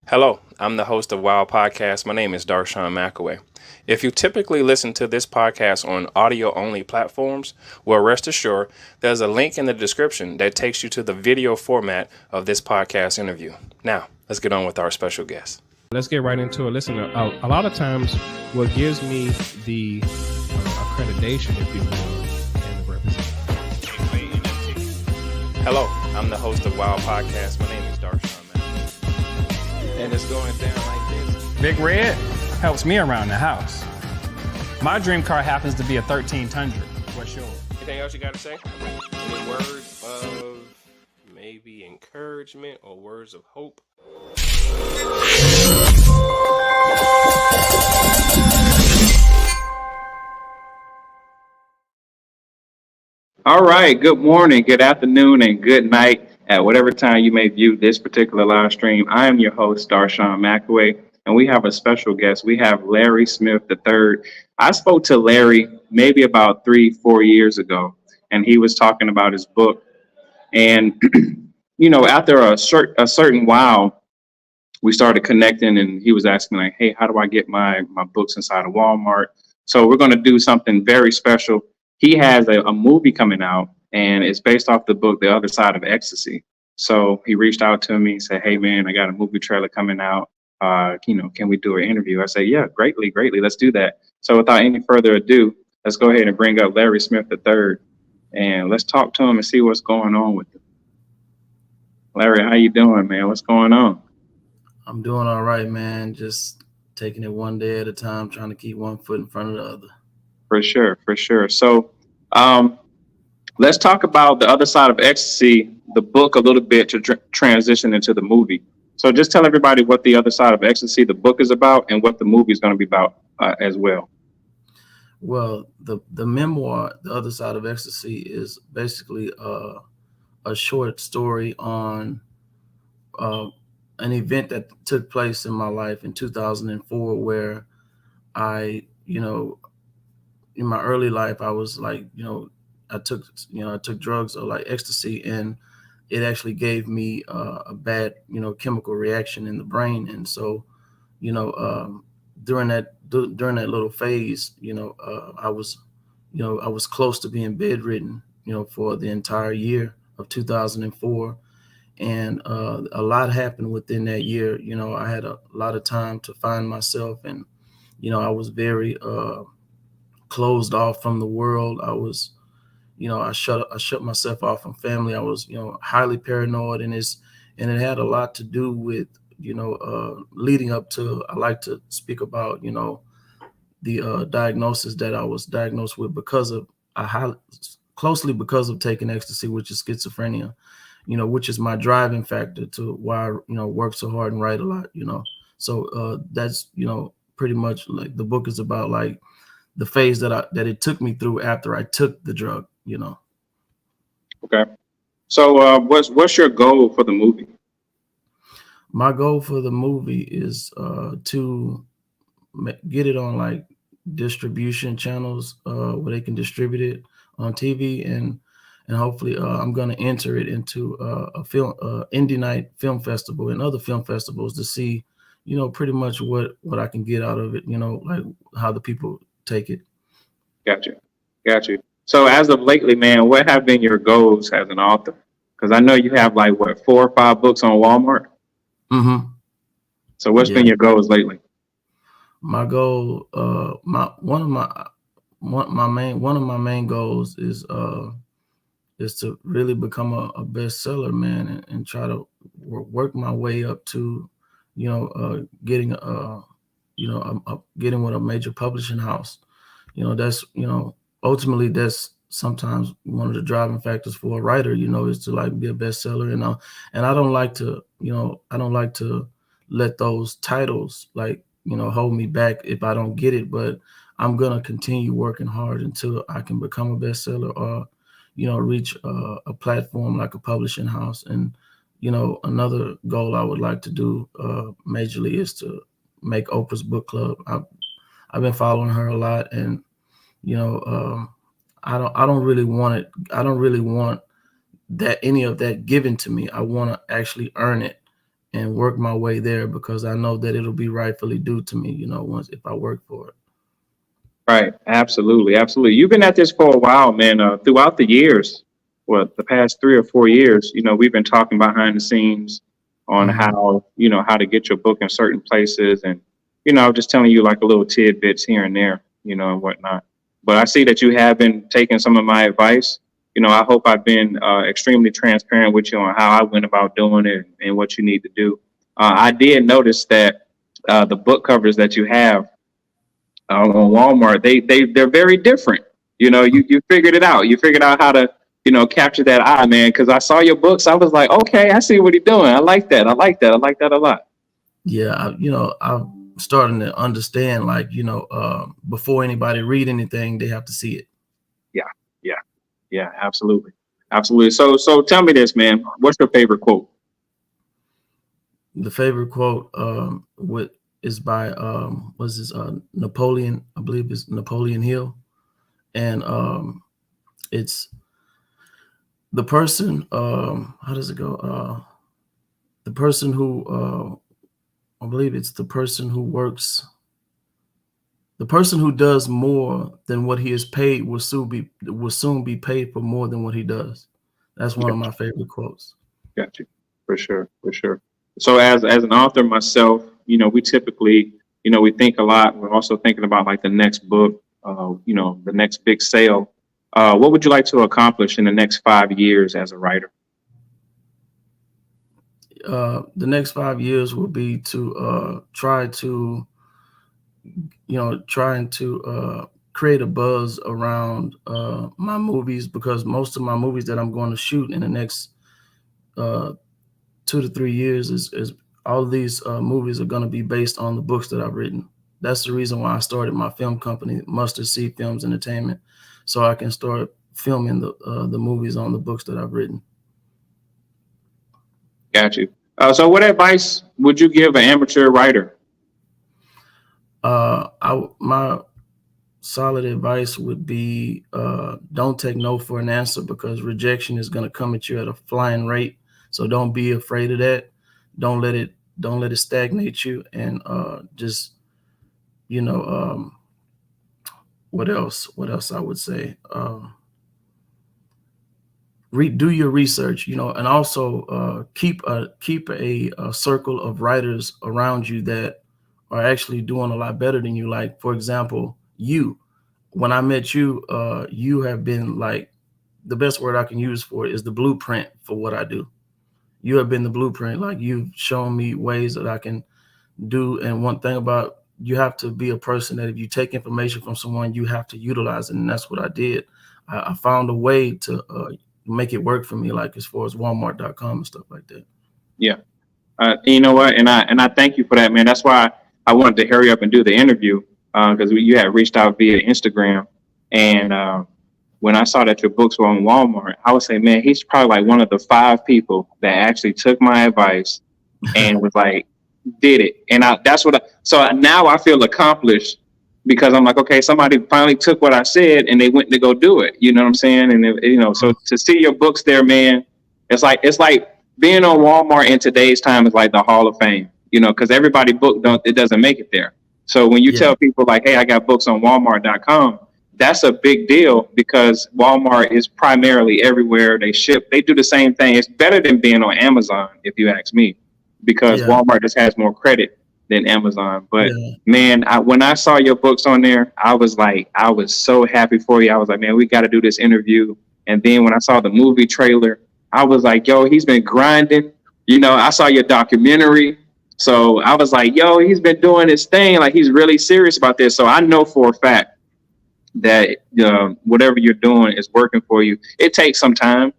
Hello, I'm the host of Wild Podcast. My name is Darshawn McAway. If you typically listen to this podcast on audio only platforms, well, rest assured there's a link in the description that takes you to the video format of this podcast interview. Now, let's get on with our special guest. Let's get right into it. Listen, a lot of times what gives me the accreditation, if you will, and the representation. Hello, I'm the host of Wild Podcast. My name is Darshawn McAway. And it's going down like this. Big Red helps me around the house. My dream car happens to be a 13 Tundra. What's yours? Anything else you got to say? Any words of maybe encouragement or words of hope? All right. Good morning, good afternoon, and good night at whatever time you may view this particular live stream. I am your host, Darshawn McAway, and we have a special guest. We have Larry Smith III. I spoke to Larry maybe about 3-4 years ago, and he was talking about his book. And, after a certain while, we started connecting, and he was asking, like, hey, how do I get my books inside of Walmart? So we're going to do something very special. He has a movie coming out, and it's based off the book, The Other Side of Ecstasy. So he reached out to me and said, hey, man, I got a movie trailer coming out. Can we do an interview? I said, yeah, greatly. Let's do that. So without any further ado, let's go ahead and bring up Larry Smith III, and let's talk to him and see what's going on with him. Larry, how you doing, man? What's going on? I'm doing all right, man. Just taking it one day at a time, trying to keep one foot in front of the other. For sure. So let's talk about The Other Side of Ecstasy, the book, a little bit to transition into the movie. So just tell everybody what The Other Side of Ecstasy, the book, is about, and what the movie is going to be about as well. Well, the memoir, The Other Side of Ecstasy, is basically a short story on an event that took place in my life in 2004, where I, in my early life, I was like, I took drugs or like ecstasy, and it actually gave me a bad, chemical reaction in the brain. And so, during that little phase, I was close to being bedridden, for the entire year of 2004. And a lot happened within that year. I had a lot of time to find myself, and, I was very closed off from the world. I was, I shut myself off from family. I was, highly paranoid, and it had a lot to do with, leading up to, I like to speak about, the diagnosis that I was diagnosed with because of taking ecstasy, which is schizophrenia, which is my driving factor to why I, work so hard and write a lot, So that's, pretty much like the book is about, like, the phase that it took me through after I took the drug, Okay. So what's your goal for the movie? My goal for the movie is to get it on, like, distribution channels where they can distribute it on TV, and hopefully I'm going to enter it into a film Indie Night Film Festival and other film festivals to see, pretty much what I can get out of it, like how the people take it. Got you. So as of lately, man, what have been your goals as an author? Because I know you have, like, 4 or 5 books on Walmart. Mm-hmm. So what's been your goals lately? My goal, one of my main goals is to really become a bestseller, man, and try to work my way up to, getting getting with a major publishing house. That's, ultimately that's sometimes one of the driving factors for a writer, is to, like, be a bestseller. And I don't like to let those titles, like, hold me back if I don't get it, but I'm going to continue working hard until I can become a bestseller or, reach a platform like a publishing house. And, another goal I would like to do majorly is to make Oprah's book club. I've been following her a lot, and, I don't really want it. I don't really want that any of that given to me. I want to actually earn it and work my way there, because I know that it'll be rightfully due to me, once if I work for it. Right. Absolutely. Absolutely. You've been at this for a while, man. Throughout the years, the past 3 or 4 years, we've been talking behind the scenes on Mhm. how to get your book in certain places, and, just telling you like a little tidbits here and there, and whatnot. But I see that you have been taking some of my advice. I hope I've been extremely transparent with you on how I went about doing it and what you need to do. I did notice that the book covers that you have on Walmart, they're very different. You figured it out. You figured out how to capture that eye, man. Because I saw your books, I was like, okay, I see what he's doing. I like that. I like that. I like that a lot. Yeah, I'm starting to understand, like, before anybody read anything, they have to see it. Yeah, yeah, yeah. Absolutely, absolutely. So tell me this, man. What's your favorite quote? The favorite quote, what is by was this Napoleon? I believe it's Napoleon Hill, and it's the person. How does it go? The person who I believe it's the person who works. The person who does more than what he is paid will soon be paid for more than what he does. That's one of my favorite quotes. Got you. For sure, for sure. So as an author myself, we typically, we think a lot. We're also thinking about like the next book, the next big sale. What would you like to accomplish in the next 5 years as a writer? The next 5 years will be to trying to create a buzz around my movies, because most of my movies that I'm going to shoot in the next uh, 2 to 3 years is all of these movies are going to be based on the books that I've written. That's the reason why I started my film company, Mustard Seed Films Entertainment, so I can start filming the movies on the books that I've written. Got you. So what advice would you give an amateur writer? My solid advice would be don't take no for an answer, because rejection is going to come at you at a flying rate. So don't be afraid of that. Don't let it stagnate you, and just what else I would say, do your research, and also keep a circle of writers around you that are actually doing a lot better than you. Like, for example, when I met you, you have been like, the best word I can use for it is the blueprint for what I do. You have been the blueprint. Like, you've shown me ways that I can do. And one thing about, you have to be a person that if you take information from someone, you have to utilize it. And that's what I did. I found a way to make it work for me, like as far as Walmart.com and stuff like that. Yeah. You know what? And I thank you for that, man. That's why I wanted to hurry up and do the interview, because you had reached out via Instagram, and when I saw that your books were on Walmart, I would say, man, he's probably like one of the 5 people that actually took my advice and was like, did it. And so now I feel accomplished, because I'm like, okay, somebody finally took what I said and they went to go do it. You know what I'm saying? And so to see your books there, man, it's like being on Walmart in today's time is like the Hall of Fame, because everybody book it doesn't make it there. So when you Yeah. tell people like, hey, I got books on Walmart.com, that's a big deal, because Walmart is primarily everywhere. They do the same thing. It's better than being on Amazon, if you ask me, because Yeah. Walmart just has more credit than Amazon. But Yeah. man, when I saw your books on there, I was so happy for you. I was like, man, we got to do this interview. And then when I saw the movie trailer, I was like, yo, he's been grinding. I saw your documentary. So I was like, yo, he's been doing his thing. Like, he's really serious about this. So I know for a fact that whatever you're doing is working for you. It takes some time,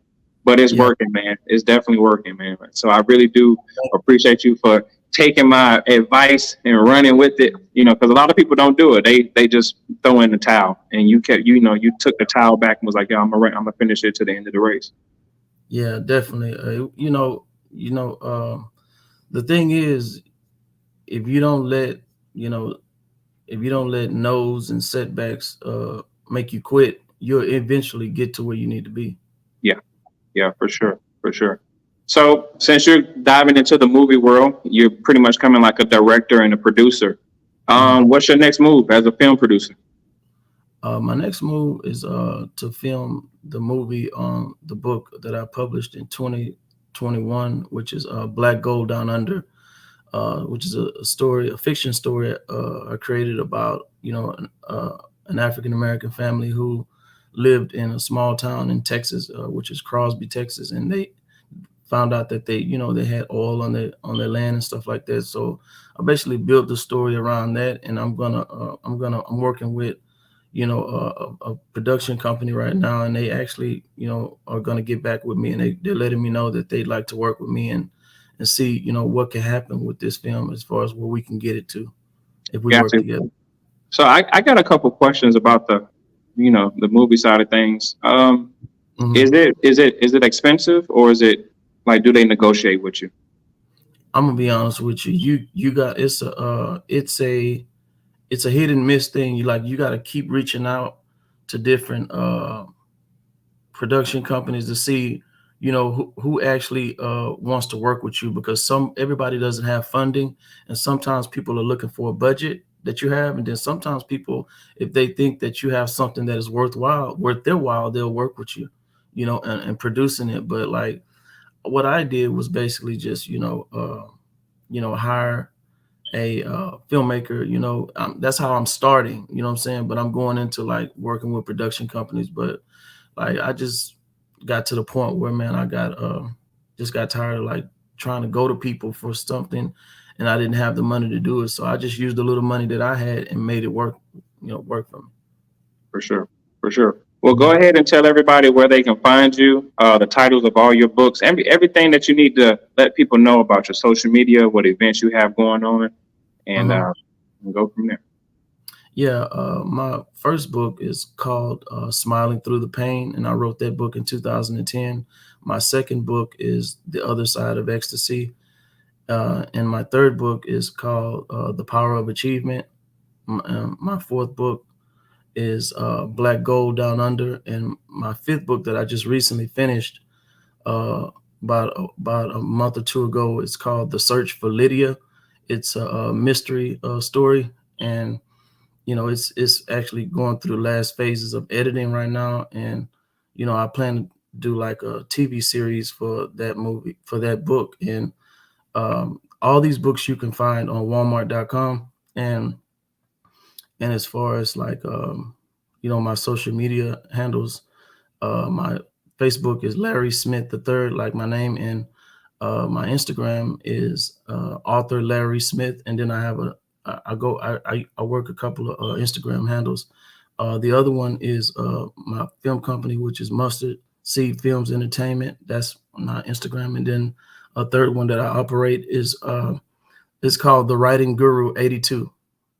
but it's Yeah. working, man. It's definitely working, man. So I really do appreciate you for taking my advice and running with it, because a lot of people don't do it. They just throw in the towel, and you took the towel back and was like, yeah, I'm gonna finish it to the end of the race. Yeah, definitely. The thing is, if you don't let, you know, if you don't let no's and setbacks make you quit, you'll eventually get to where you need to be. Yeah, yeah, for sure, for sure. So since you're diving into the movie world, you're pretty much coming like a director and a producer. Mhm. What's your next move as a film producer? My next move is to film the movie on the book that I published in 2021, which is Black Gold Down Under, which is a story, a fiction story I created about, an African American family who lived in a small town in Texas, which is Crosby, Texas, and they found out that they had oil on their land and stuff like that. So I basically built the story around that, and I'm working with a production company right now, and they actually are gonna get back with me, and they're letting me know that they'd like to work with me and see what can happen with this film as far as where we can get it to if we work Gotcha. together. So I got a couple questions about the movie side of things. Hmm. Is it expensive, or is it like, do they negotiate with you? I'm gonna be honest with you. You got it's a hit and miss thing. You got to keep reaching out to different production companies to see who actually wants to work with you, because everybody doesn't have funding, and sometimes people are looking for a budget that you have, and then sometimes people, if they think that you have something that is worth their while, they'll work with you, and producing it. But like what I did was basically just hire a filmmaker. That's how I'm starting, you know what I'm saying, but I'm going into like working with production companies. But like I just got to the point where, man, I got just got tired of like trying to go to people for something, and I didn't have the money to do it. So I just used the little money that I had and made it work, work for me. For sure, for sure. Well, go Mhm. ahead and tell everybody where they can find you, the titles of all your books, everything that you need to let people know about your social media, what events you have going on, and Mhm. we'll go from there. Yeah, my first book is called Smiling Through the Pain, and I wrote that book in 2010. My second book is The Other Side of Ecstasy, and my third book is called The Power of Achievement. My fourth book is Black Gold Down Under, and my fifth book that I just recently finished uh, about a month or two ago is called The Search for Lydia. It's a mystery story, and it's actually going through the last phases of editing right now, and I plan to do like a TV series for that book, and all these books you can find on Walmart.com, and as far as like my social media handles, my Facebook is Larry Smith the Third, like my name, and my Instagram is author Larry Smith, and then I have I work a couple of Instagram handles. The other one is my film company, which is Mustard Seed Films Entertainment. That's my Instagram, and then a third one that I operate is it's called The Writing Guru 82.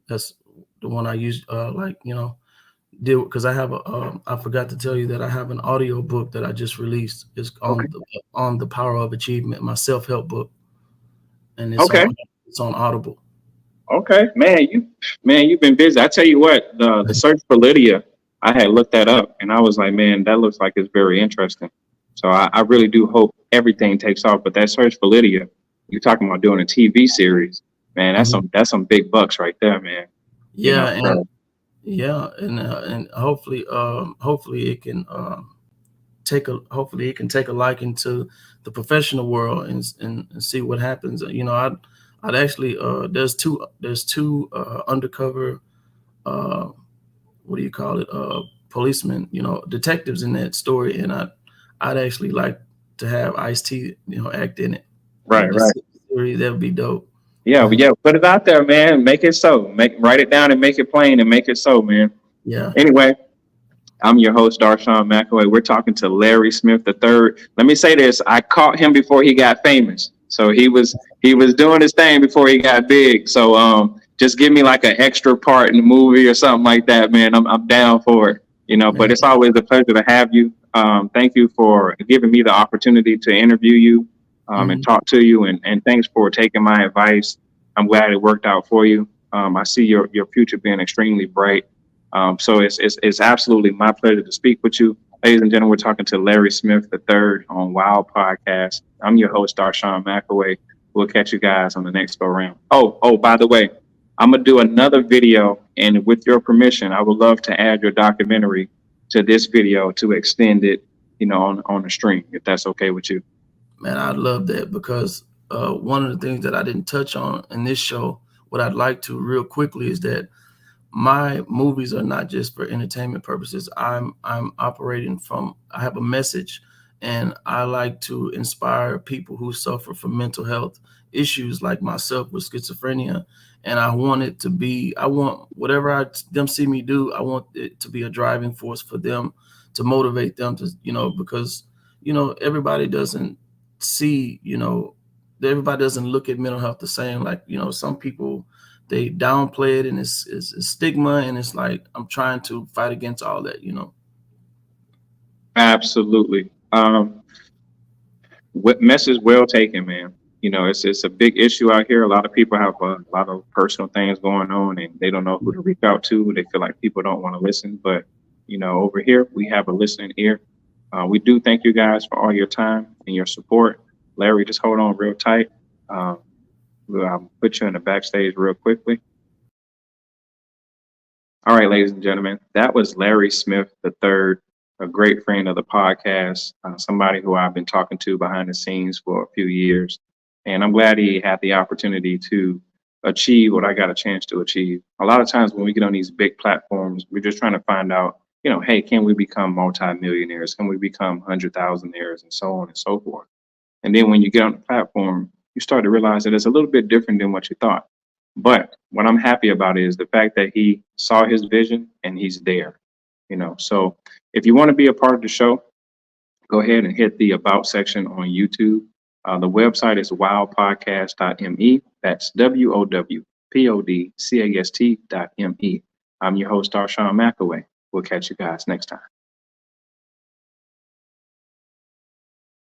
That's the one I use, deal, because I have I forgot to tell you that I have an audio book that I just released. It's Okay. on the power of achievement, my self-help book, and Okay. it's on Audible. Okay, man, you've been busy. I tell you what, the search for Lydia, I had looked that up, and I was like, man, that looks like it's very interesting. So I really do hope everything takes off. But that search for Lydia, you're talking about doing a TV series, man. That's Mhm. some big bucks right there, man. You know, Yeah, and so yeah, and hopefully it can hopefully it can take a liking to the professional world, and see what happens. I'd actually there's two undercover uh what do you call it, policemen, detectives in that story, and I'd actually like to have Ice-T, act in it. right, The right. series, that would be dope. Yeah, but Yeah. yeah, put it out there, man. Make it so. Write it down and make it plain and make it so, man. Yeah. Anyway, I'm your host, Darshawn McAway. We're talking to Larry Smith III. Let me say this: I caught him before he got famous, so he was doing his thing before he got big. So just give me like an extra part in the movie or something like that, man. I'm down for it, But Man. it's always a pleasure to have you. Thank you for giving me the opportunity to interview you and Mhm. talk to you, and thanks for taking my advice. I'm glad it worked out for you. I see your future being extremely bright. So it's absolutely my pleasure to speak with you. Ladies and gentlemen, we're talking to Larry Smith III on Wild Podcast. I'm your host, Darshawn McAway. We'll catch you guys on the next go round. Oh, by the way, I'm gonna do another video, and with your permission, I would love to add your documentary to this video to extend it, on the stream, if that's okay with you. Man, I love that because one of the things that I didn't touch on in this show, what I'd like to real quickly is that my movies are not just for entertainment purposes. I'm operating from, I have a message, and I like to inspire people who suffer from mental health issues like myself with schizophrenia. And I want it to be, I want whatever them see me do, I want it to be a driving force for them, to motivate them to, because, everybody doesn't see, everybody doesn't look at mental health the same. Like, some people, they downplay it, and it's a stigma, and it's like I'm trying to fight against all that. Absolutely. What message well taken, man. It's a big issue out here. A lot of people have a lot of personal things going on, and they don't know who to reach out to. They feel like people don't want to listen, but over here we have a listening ear. We do thank you guys for all your time and your support. Larry, just hold on real tight. I'll put you in the backstage real quickly. All right, ladies and gentlemen, that was Larry Smith III, a great friend of the podcast, somebody who I've been talking to behind the scenes for a few years. And I'm glad he had the opportunity to achieve what I got a chance to achieve. A lot of times when we get on these big platforms, we're just trying to find out, hey, can we become multimillionaires? Can we become 100,000aires and so on and so forth? And then when you get on the platform, you start to realize that it's a little bit different than what you thought. But what I'm happy about is the fact that he saw his vision and he's there. So if you want to be a part of the show, go ahead and hit the About section on YouTube. The website is wowpodcast.me. That's WOWPODCAST.me. I'm your host, Darshawn McAway. We'll catch you guys next time.